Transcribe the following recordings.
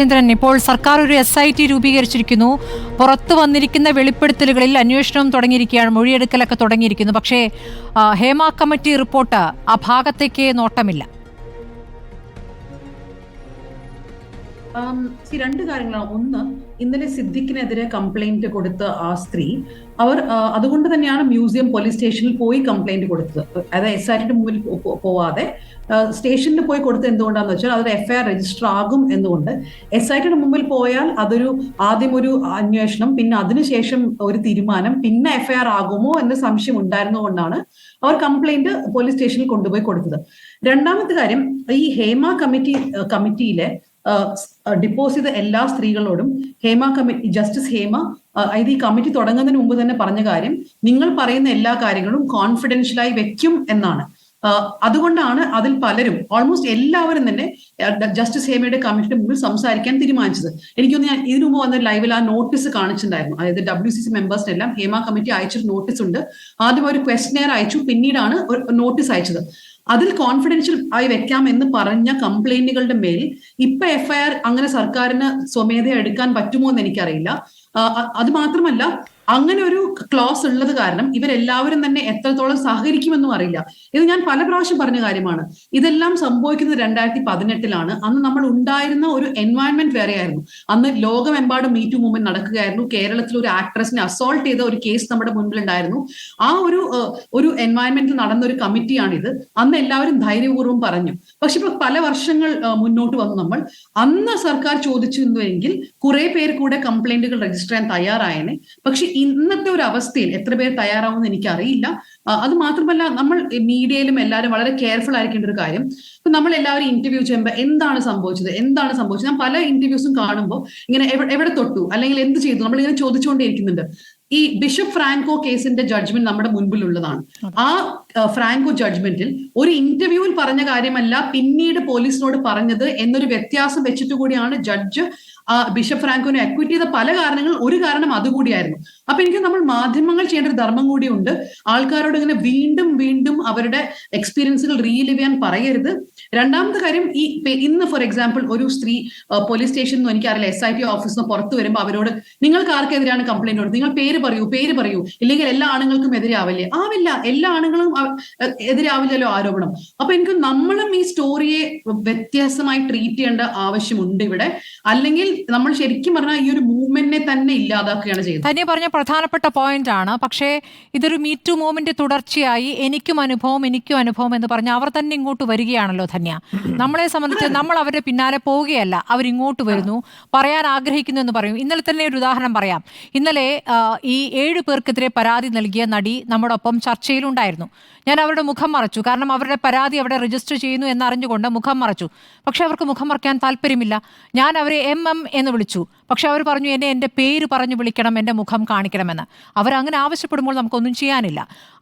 ചന്ദ്രൻ, ഇപ്പോൾ സർക്കാർ ഒരു SIT രൂപീകരിച്ചിരിക്കുന്നു. പുറത്തു വന്നിരിക്കുന്ന വെളിപ്പെടുത്തലുകളിൽ അന്വേഷണം തുടങ്ങിയിരിക്കുകയാണ്, മൊഴിയെടുക്കലൊക്കെ തുടങ്ങിയിരിക്കുന്നു. പക്ഷേ ഹേമ കമ്മിറ്റി റിപ്പോർട്ട് ആ ഭാഗത്തേക്ക് നോട്ടമില്ല. രണ്ട് കാര്യങ്ങളാണ്. ഒന്ന്, ഇന്നലെ സിദ്ദിഖിനെതിരെ കംപ്ലൈന്റ് കൊടുത്ത ആ സ്ത്രീ അവർ അതുകൊണ്ട് തന്നെയാണ് മ്യൂസിയം പോലീസ് സ്റ്റേഷനിൽ പോയി കംപ്ലൈന്റ് കൊടുത്തത്. അതായത് SITയുടെ മുമ്പിൽ പോവാതെ സ്റ്റേഷനിൽ പോയി കൊടുത്തത് എന്തുകൊണ്ടാന്ന് വെച്ചാൽ അതൊരു FIR രജിസ്റ്റർ ആകും എന്നുകൊണ്ട്. SITയുടെ മുമ്പിൽ പോയാൽ അതൊരു ആദ്യം ഒരു അന്വേഷണം, പിന്നെ അതിനുശേഷം ഒരു തീരുമാനം, പിന്നെ FIR ആകുമോ എന്ന സംശയം ഉണ്ടായിരുന്നുകൊണ്ടാണ് അവർ കംപ്ലൈന്റ് പോലീസ് സ്റ്റേഷനിൽ കൊണ്ടുപോയി കൊടുത്തത്. രണ്ടാമത്തെ കാര്യം, ഈ ഹേമ കമ്മിറ്റിയിലെ ഡിപ്പോസ് ചെയ്ത എല്ലാ സ്ത്രീകളോടും ജസ്റ്റിസ് ഹേമ ഈ കമ്മിറ്റി തുടങ്ങുന്നതിന് മുമ്പ് തന്നെ പറഞ്ഞ കാര്യം, നിങ്ങൾ പറയുന്ന എല്ലാ കാര്യങ്ങളും കോൺഫിഡൻഷ്യലായി വെക്കും എന്നാണ്. അതുകൊണ്ടാണ് അതിൽ പലരും, ഓൾമോസ്റ്റ് എല്ലാവരും തന്നെ ജസ്റ്റിസ് ഹേമയുടെ കമ്മിറ്റിയുടെ മുമ്പിൽ സംസാരിക്കാൻ തീരുമാനിച്ചത്. എനിക്കൊന്ന് ഞാൻ ഇതിനു മുമ്പ് വന്ന ലൈവിൽ ആ നോട്ടീസ് കാണിച്ചിട്ടുണ്ടായിരുന്നു. അതായത് WCC മെമ്പേഴ്സിനെല്ലാം ഹേമ കമ്മിറ്റി അയച്ചൊരു നോട്ടീസ് ഉണ്ട്. ആദ്യം ഒരു ക്വസ്റ്റനെയർ അയച്ചു, പിന്നീടാണ് ഒരു നോട്ടീസ് അയച്ചത്. അതിൽ കോൺഫിഡൻഷ്യൽ ആയി വെക്കാം എന്ന് പറഞ്ഞ കംപ്ലൈന്റുകളുടെ മേൽ ഇപ്പൊ FIR അങ്ങനെ സർക്കാരിന് സ്വമേധയാ എടുക്കാൻ പറ്റുമോ എന്ന് എനിക്കറിയില്ല. അത് മാത്രമല്ല, അങ്ങനെ ഒരു ക്ലോസ് ഉള്ളത് കാരണം ഇവരെല്ലാവരും തന്നെ എത്രത്തോളം സഹകരിക്കുമെന്നും അറിയില്ല. ഇത് ഞാൻ പല പ്രാവശ്യം പറഞ്ഞ കാര്യമാണ്. ഇതെല്ലാം സംഭവിക്കുന്നത് 2018 അന്ന് നമ്മൾ ഉണ്ടായിരുന്ന ഒരു എൻവയൺമെന്റ് വേറെയായിരുന്നു. അന്ന് ലോകമെമ്പാടും മീ ടു മൂവ്മെന്റ് നടക്കുകയായിരുന്നു. കേരളത്തിൽ ഒരു ആക്ട്രസിനെ അസോൾട്ട് ചെയ്ത ഒരു കേസ് നമ്മുടെ മുൻപിൽ ഉണ്ടായിരുന്നു. ആ ഒരു എൻവയൺമെന്റിൽ നടന്ന ഒരു കമ്മിറ്റിയാണിത്. അന്ന് എല്ലാവരും ധൈര്യപൂർവ്വം പറഞ്ഞു. പക്ഷെ ഇപ്പൊ പല വർഷങ്ങൾ മുന്നോട്ട് വന്നു നമ്മൾ. അന്ന് സർക്കാർ ചോദിച്ചിരുന്നുവെങ്കിൽ കുറെ പേർ കൂടെ കംപ്ലൈന്റുകൾ രജിസ്റ്റർ ചെയ്യാൻ തയ്യാറായേനെ. പക്ഷെ ഇന്നത്തെ ഒരു അവസ്ഥയിൽ എത്ര പേർ തയ്യാറാവുമെന്ന് എനിക്കറിയില്ല. അത് മാത്രമല്ല, നമ്മൾ മീഡിയയിലും എല്ലാവരും വളരെ കെയർഫുൾ ആയിരിക്കേണ്ട ഒരു കാര്യം, ഇപ്പൊ നമ്മൾ എല്ലാവരും ഇന്റർവ്യൂ ചെയ്യുമ്പോൾ എന്താണ് സംഭവിച്ചത്. ഞാൻ പല ഇന്റർവ്യൂസും കാണുമ്പോൾ ഇങ്ങനെ എവിടെ തൊട്ടു അല്ലെങ്കിൽ എന്ത് ചെയ്തു നമ്മളിങ്ങനെ ചോദിച്ചുകൊണ്ടേയിരിക്കുന്നുണ്ട്. ഈ ബിഷപ്പ് ഫ്രാങ്കോ കേസിന്റെ ജഡ്ജ്മെന്റ് നമ്മുടെ മുൻപിലുള്ളതാണ്. ആ ഫ്രാങ്കോ ജഡ്ജ്മെന്റിൽ ഒരു ഇന്റർവ്യൂവിൽ പറഞ്ഞ കാര്യമല്ല പിന്നീട് പോലീസിനോട് പറഞ്ഞത് എന്നൊരു വ്യത്യാസം വെച്ചിട്ട് കൂടിയാണ് ജഡ്ജ് ബിഷപ്പ് ഫ്രാങ്കോനെ അക്വിറ്റ് ചെയ്ത പല കാരണങ്ങൾ. ഒരു കാരണം അതുകൂടിയായിരുന്നു. അപ്പൊ എനിക്ക് നമ്മൾ മാധ്യമങ്ങൾ ചെയ്യേണ്ട ഒരു ധർമ്മം കൂടിയുണ്ട്. ആൾക്കാരോട് ഇങ്ങനെ വീണ്ടും വീണ്ടും അവരുടെ എക്സ്പീരിയൻസുകൾ റീലിവ് ചെയ്യാൻ പറയരുത്. രണ്ടാമത്തെ കാര്യം, ഇന്ന് ഫോർ എക്സാമ്പിൾ ഒരു സ്ത്രീ പോലീസ് സ്റ്റേഷനിൽ നിന്ന്, എനിക്കറിയില്ല, SIT ഓഫീസിൽ നിന്ന് പുറത്തു വരുമ്പോൾ അവരോട് നിങ്ങൾക്ക് ആർക്കെതിരെയാണ് കംപ്ലൈന്റ് കൊടുത്തത്, നിങ്ങൾ പേര് പറയൂ, ഇല്ലെങ്കിൽ എല്ലാ ആണുങ്ങൾക്കും എതിരാവില്ലേ? ആവില്ല, എല്ലാ ആണുങ്ങളും എതിരാവില്ലല്ലോ ആരോപണം. അപ്പൊ എനിക്ക് നമ്മളും ഈ സ്റ്റോറിയെ വ്യത്യാസമായി ട്രീറ്റ് ചെയ്യേണ്ട ആവശ്യമുണ്ട് ഇവിടെ. അല്ലെങ്കിൽ നമ്മൾ ശരിക്കും പറഞ്ഞാൽ ഈ ഒരു മൂവ്മെന്റിനെ തന്നെ ഇല്ലാതാക്കുകയാണ് ചെയ്യുന്നത്. തന്നെ പറഞ്ഞ പ്രധാനപ്പെട്ട പോയിന്റ് ആണ്. പക്ഷേ ഇതൊരു മീ ടു മൂവ്മെന്റ് തുടർച്ചയായി എനിക്കും അനുഭവം എന്ന് പറഞ്ഞ് അവർ തന്നെ ഇങ്ങോട്ട് വരികയാണല്ലോ ധന്യ. നമ്മളെ സംബന്ധിച്ച് നമ്മൾ അവരുടെ പിന്നാലെ പോവുകയല്ല, അവരിങ്ങോട്ട് വരുന്നു, പറയാൻ ആഗ്രഹിക്കുന്നു എന്ന് പറയും. ഇന്നലെ തന്നെ ഒരു ഉദാഹരണം പറയാം. ഇന്നലെ ഈ 7 പേർക്കെതിരെ പരാതി നൽകിയ നടി നമ്മുടെ ഒപ്പം ചർച്ചയിലുണ്ടായിരുന്നു. ഞാൻ അവരുടെ മുഖം മറച്ചു, കാരണം അവരുടെ പരാതി അവിടെ രജിസ്റ്റർ ചെയ്യുന്നു എന്നറിഞ്ഞുകൊണ്ട് മുഖം മറച്ചു. പക്ഷെ അവർക്ക് മുഖം മറയ്ക്കാൻ താല്പര്യമില്ല. ഞാൻ അവരെ MM എന്ന് വിളിച്ചു. പക്ഷെ അവർ പറഞ്ഞു എൻ്റെ പേര് പറഞ്ഞു വിളിക്കണം, എൻ്റെ മുഖം കാണിക്കണമെന്ന്. അവരങ്ങനെ ആവശ്യപ്പെടുമ്പോൾ നമുക്കൊന്നും ചെയ്യാനില്ല.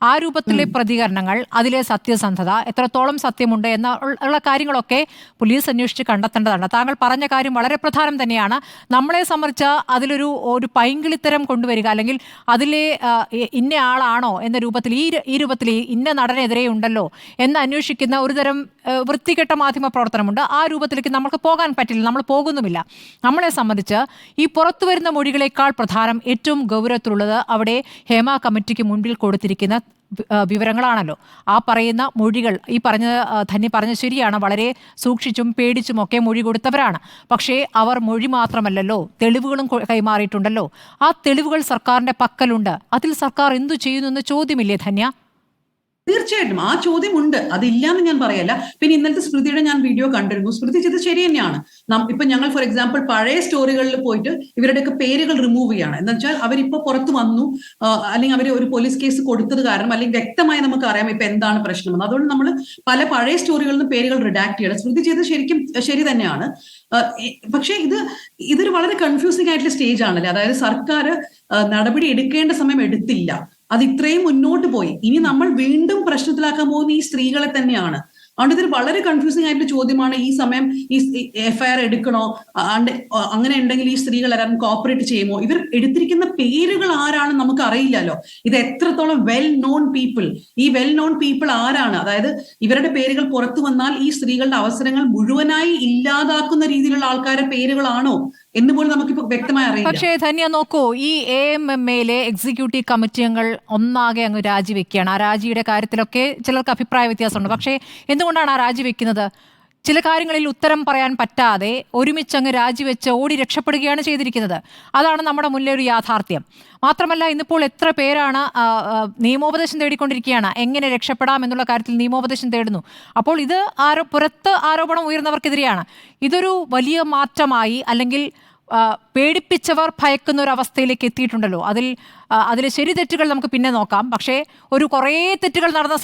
ആ രൂപത്തിലെ പ്രതികരണങ്ങൾ, അതിലെ സത്യസന്ധത, എത്രത്തോളം സത്യമുണ്ട് എന്നുള്ള കാര്യങ്ങളൊക്കെ പോലീസ് അന്വേഷിച്ച് കണ്ടെത്തേണ്ടതാണ്. താങ്കൾ പറഞ്ഞ കാര്യം വളരെ പ്രധാനം തന്നെയാണ്. നമ്മളെ സംബന്ധിച്ച് അതിലൊരു പൈങ്കിളിത്തരം കൊണ്ടുവരിക, അല്ലെങ്കിൽ അതിലെ ഇന്ന ആളാണോ എന്ന രൂപത്തിൽ ഈ രൂപത്തിൽ ഇന്ന നടനെതിരെ ഉണ്ടല്ലോ എന്ന് അന്വേഷിക്കുന്ന ഒരുതരം വൃത്തികെട്ട മാധ്യമ പ്രവർത്തനമുണ്ട്. ആ രൂപത്തിലേക്ക് നമുക്ക് പോകാൻ പറ്റില്ല, നമ്മൾ പോകുന്നുമില്ല. നമ്മളെ സംബന്ധിച്ച് ഈ പുറത്തു വരുന്ന മൊഴികളെക്കാൾ പ്രധാനം, ഏറ്റവും ഗൗരവത്തിലുള്ളത് അവിടെ ഹേമ കമ്മിറ്റിക്ക് മുൻപിൽ കൊടുത്തിരിക്കുന്ന വിവരങ്ങളാണല്ലോ. ആ പറയുന്ന മൊഴികൾ, ധന്യ പറഞ്ഞ ശരിയാണ്, വളരെ സൂക്ഷിച്ചും പേടിച്ചുമൊക്കെ മൊഴി കൊടുത്തവരാണ്. പക്ഷേ അവർ മൊഴി മാത്രമല്ലല്ലോ, തെളിവുകളും കൈമാറിയിട്ടുണ്ടല്ലോ. ആ തെളിവുകൾ സർക്കാരിന്റെ പക്കലുണ്ട്. അതിൽ സർക്കാർ എന്തു ചെയ്യുന്നു എന്ന ചോദ്യമില്ലേ ധന്യ? തീർച്ചയായിട്ടും ആ ചോദ്യം ഉണ്ട്, അതില്ലാന്ന് ഞാൻ പറയല്ല. പിന്നെ ഇന്നലത്തെ സ്മൃതിയുടെ ഞാൻ വീഡിയോ കണ്ടിരുന്നു. സ്മൃതി ചെയ്ത് ശരി തന്നെയാണ്. ഇപ്പൊ ഞങ്ങൾ ഫോർ എക്സാമ്പിൾ പഴയ സ്റ്റോറികളിൽ പോയിട്ട് ഇവരുടെയൊക്കെ പേരുകൾ റിമൂവ് ചെയ്യാണ്. എന്ന് വെച്ചാൽ അവരിപ്പോ പുറത്തു വന്നു, അല്ലെങ്കിൽ അവർ ഒരു പോലീസ് കേസ് കൊടുത്തത് കാരണം, അല്ലെങ്കിൽ വ്യക്തമായി നമുക്ക് അറിയാം ഇപ്പൊ എന്താണ് പ്രശ്നമെന്ന്. അതുകൊണ്ട് നമ്മൾ പല പഴയ സ്റ്റോറികളിൽ നിന്ന് പേരുകൾ റിഡാക്ട് ചെയ്യണം. സ്മൃതി ചെയ്ത് ശരിക്കും ശരി തന്നെയാണ്. പക്ഷെ ഇതൊരു വളരെ കൺഫ്യൂസിംഗ് ആയിട്ടുള്ള സ്റ്റേജ് ആണല്ലേ. അതായത് സർക്കാർ നടപടി എടുക്കേണ്ട സമയം എടുത്തില്ല, അത് ഇത്രയും മുന്നോട്ട് പോയി. ഇനി നമ്മൾ വീണ്ടും പ്രശ്നത്തിലാക്കാൻ പോകുന്ന ഈ സ്ത്രീകളെ തന്നെയാണ്. അതുകൊണ്ട് ഇതൊരു വളരെ കൺഫ്യൂസിംഗ് ആയിട്ടുള്ള ചോദ്യമാണ്. ഈ സമയം ഈ FIR എടുക്കണോ, അങ്ങനെ ഉണ്ടെങ്കിൽ ഈ സ്ത്രീകൾ എല്ലാവരും കോപ്പറേറ്റ് ചെയ്യുമോ? ഇവർ എടുത്തിരിക്കുന്ന പേരുകൾ ആരാണെന്ന് നമുക്ക് അറിയില്ലല്ലോ. ഇത് എത്രത്തോളം വെൽ നോൺ പീപ്പിൾ, ഈ വെൽ നോൺ പീപ്പിൾ ആരാണ്? അതായത് ഇവരുടെ പേരുകൾ പുറത്തു വന്നാൽ ഈ സ്ത്രീകളുടെ അവസരങ്ങൾ മുഴുവനായി ഇല്ലാതാക്കുന്ന രീതിയിലുള്ള ആൾക്കാരുടെ പേരുകളാണോ എന്ന് പോലും നമുക്കിപ്പോ വ്യക്തമായി അറിയില്ല. പക്ഷേ ധന്യ നോക്കൂ, ഈ AMMയിലെ എക്സിക്യൂട്ടീവ് കമ്മിറ്റി അംഗങ്ങൾ ഒന്നാകെ അങ്ങ് രാജിവെക്കുകയാണ്. ആ രാജിയുടെ കാര്യത്തിലൊക്കെ ചിലർക്ക് അഭിപ്രായ വ്യത്യാസമുണ്ട്. പക്ഷേ എന്തുകൊണ്ടാണ് ആ രാജിവെക്കുന്നത്? ചില കാര്യങ്ങളിൽ ഉത്തരം പറയാൻ പറ്റാതെ ഒരുമിച്ചങ്ങ് രാജിവെച്ച് ഓടി രക്ഷപ്പെടുകയാണ് ചെയ്തിരിക്കുന്നത്. അതാണ് നമ്മുടെ മുന്നിലെ ഒരു യാഥാർത്ഥ്യം. മാത്രമല്ല, ഇന്നിപ്പോൾ എത്ര പേരാണ് നിയമോപദേശം തേടിക്കൊണ്ടിരിക്കുകയാണ്, എങ്ങനെ രക്ഷപ്പെടാം എന്നുള്ള കാര്യത്തിൽ നിയമോപദേശം തേടുന്നു. അപ്പോൾ ഇത് പുറത്ത് ആരോപണം ഉയർന്നവർക്കെതിരെയാണ്. ഇതൊരു വലിയ മാറ്റമായി, അല്ലെങ്കിൽ പേടിപ്പിച്ചവർ ഭയക്കുന്ന ഒരു അവസ്ഥയിലേക്ക് എത്തിയിട്ടുണ്ടല്ലോ. അതിലെ ശരി തെറ്റുകൾ നമുക്ക് പിന്നെ നോക്കാം. പക്ഷേ ഒരു കുറേ തെറ്റുകൾ നടന്ന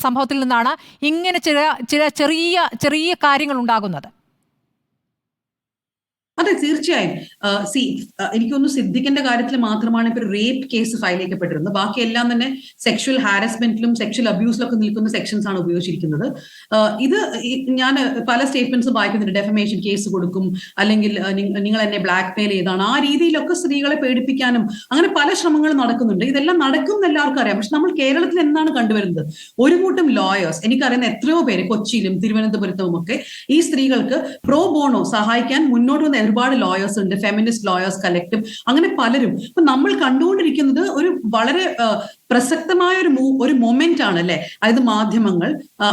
സംഭവത്തിൽ നിന്നാണ് ഇങ്ങനെ ചില ചെറിയ കാര്യങ്ങൾ ഉണ്ടാകുന്നത്. അതെ, തീർച്ചയായും. എനിക്കൊന്ന് സിദ്ദിഖിന്റെ കാര്യത്തിൽ മാത്രമാണ് ഇപ്പൊ റേപ്പ് കേസ് ഫയൽ ചെയ്യപ്പെട്ടിരുന്നത്. ബാക്കി എല്ലാം തന്നെ സെക്ഷൽ ഹാരസ്മെന്റിലും സെക്ഷൽ അബ്യൂസിലൊക്കെ നിൽക്കുന്ന സെക്ഷൻസ് ആണ് ഉപയോഗിച്ചിരിക്കുന്നത്. ഇത് ഞാൻ പല സ്റ്റേറ്റ്മെന്റ്സും വായിക്കുന്നുണ്ട്. ഡെഫമേഷൻ കേസ് കൊടുക്കും, അല്ലെങ്കിൽ നിങ്ങൾ എന്നെ ബ്ലാക്ക് മെയിൽ ചെയ്താണ്, ആ രീതിയിലൊക്കെ സ്ത്രീകളെ പേടിപ്പിക്കാനും അങ്ങനെ പല ശ്രമങ്ങളും നടക്കുന്നുണ്ട്. ഇതെല്ലാം നടക്കും എന്ന് എല്ലാവർക്കും അറിയാം. പക്ഷെ നമ്മൾ കേരളത്തിൽ എന്താണ് കണ്ടുവരുന്നത്? ഒരു കൂട്ടം ലോയേഴ്സ്, എനിക്കറിയുന്ന എത്രയോ പേര് കൊച്ചിയിലും തിരുവനന്തപുരത്തും ഒക്കെ ഈ സ്ത്രീകൾക്ക് പ്രോ ബോണോ സഹായിക്കാൻ മുന്നോട്ട് വന്ന ഒരുപാട് ലോയേഴ്സ് ഉണ്ട്. ഫെമിനിസ്റ്റ് ലോയേഴ്സ് കളക്റ്റീവ്, അങ്ങനെ പലരും. അപ്പൊ നമ്മൾ കണ്ടുകൊണ്ടിരിക്കുന്നത് ഒരു വളരെ പ്രസക്തമായ ഒരു മൊമെന്റ് ആണ് അല്ലെ. അതായത് മാധ്യമങ്ങൾ,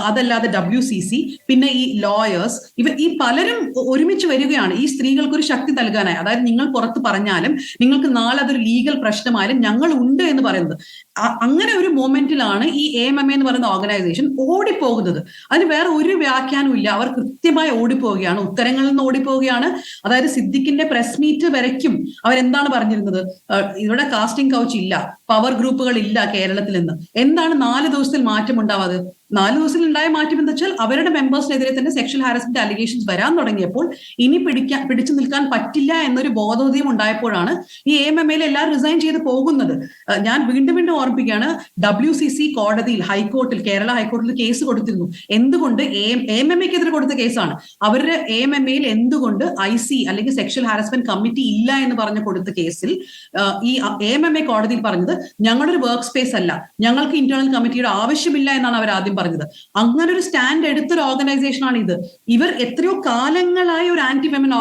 അതല്ലാതെ WCC, പിന്നെ ഈ ലോയേഴ്സ്, ഈ പലരും ഒരുമിച്ച് വരികയാണ് ഈ സ്ത്രീകൾക്ക് ഒരു ശക്തി നൽകാനായി. അതായത് നിങ്ങൾ പുറത്ത് പറഞ്ഞാലും നിങ്ങൾക്ക് നാളെ അതൊരു ലീഗൽ പ്രശ്നമായാലും ഞങ്ങൾ ഉണ്ട് എന്ന് പറയുന്നത്. അങ്ങനെ ഒരു മൊമെന്റിലാണ് ഈ AMMA എന്ന് പറയുന്ന ഓർഗനൈസേഷൻ ഓടിപ്പോകുന്നത്. അതിന് വേറെ ഒരു വ്യാഖ്യാനവും ഇല്ല. അവർ കൃത്യമായി ഓടിപ്പോവുകയാണ്, ഉത്തരങ്ങളിൽ നിന്ന് ഓടിപ്പോവുകയാണ്. അതായത് സിദ്ദിഖിന്റെ പ്രസ് മീറ്റ് വരയ്ക്കും അവരെന്താണ് പറഞ്ഞിരുന്നത്? ഇവിടെ കാസ്റ്റിംഗ് കൗച്ച് ഇല്ല, പവർ ഗ്രൂപ്പുകൾ ഇല്ല കേരളത്തിൽ നിന്ന്. എന്താണ് 4 ദിവസത്തിൽ മാറ്റം ഉണ്ടാവാതെ? 4 ദിവസത്തിൽ ഉണ്ടായ മാറ്റം എന്താ വെച്ചാൽ അവരുടെ മെമ്പേഴ്സിനെതിരെ തന്നെ സെക്ഷൽ ഹാരസ്മെന്റ് അലിഗേഷൻസ് വരാൻ തുടങ്ങിയപ്പോൾ ഇനി പിടിച്ചു നിൽക്കാൻ പറ്റില്ല എന്നൊരു ബോധോദയം ഉണ്ടായപ്പോഴാണ് ഈ AMMയിൽ എല്ലാവരും റിസൈൻ ചെയ്ത് പോകുന്നത്. ഞാൻ വീണ്ടും ഓർമ്മിപ്പിക്കുകയാണ്, WCC കോടതിയിൽ, ഹൈക്കോർട്ടിൽ, കേരള ഹൈക്കോർട്ടിൽ കേസ് കൊടുത്തിരുന്നു. എന്തുകൊണ്ട്? AMMയ്ക്കെതിരെ കൊടുത്ത കേസാണ്. അവരുടെ AMMയിൽ എന്തുകൊണ്ട് IC അല്ലെങ്കിൽ സെക്ഷൽ ഹാരസ്മെന്റ് കമ്മിറ്റി ഇല്ല എന്ന് പറഞ്ഞ് കൊടുത്ത കേസിൽ ഈ AMMA കോടതിയിൽ പറഞ്ഞത് ഞങ്ങളുടെ ഒരു വർക്ക് സ്പേസ് അല്ല, ഞങ്ങൾക്ക് ഇന്റേണൽ കമ്മിറ്റിയുടെ ആവശ്യമില്ല എന്നാണ് അവർ ആദ്യം പറഞ്ഞത്. അങ്ങനെ ഒരു സ്റ്റാൻഡ് എടുത്തൊരു ഓർഗനൈസേഷൻ ആണ് ഇത്. ഇവർ എത്രയോ കാലങ്ങളായി ഒരു ആന്റി വിമൻ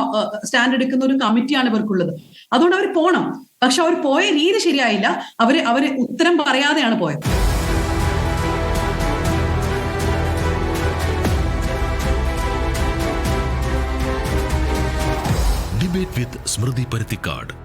സ്റ്റാൻഡ് എടുക്കുന്ന ഒരു കമ്മിറ്റിയാണ് ഇവർക്കുള്ളത്. അതുകൊണ്ട് അവർ പോണം. പക്ഷെ അവർ പോയ രീതി ശരിയായില്ല. അവര് ഉത്തരം പറയാതെയാണ് പോയത്. ഡിബേറ്റ് വിത്ത് സ്മൃതി പരുത്തിക്കാട്.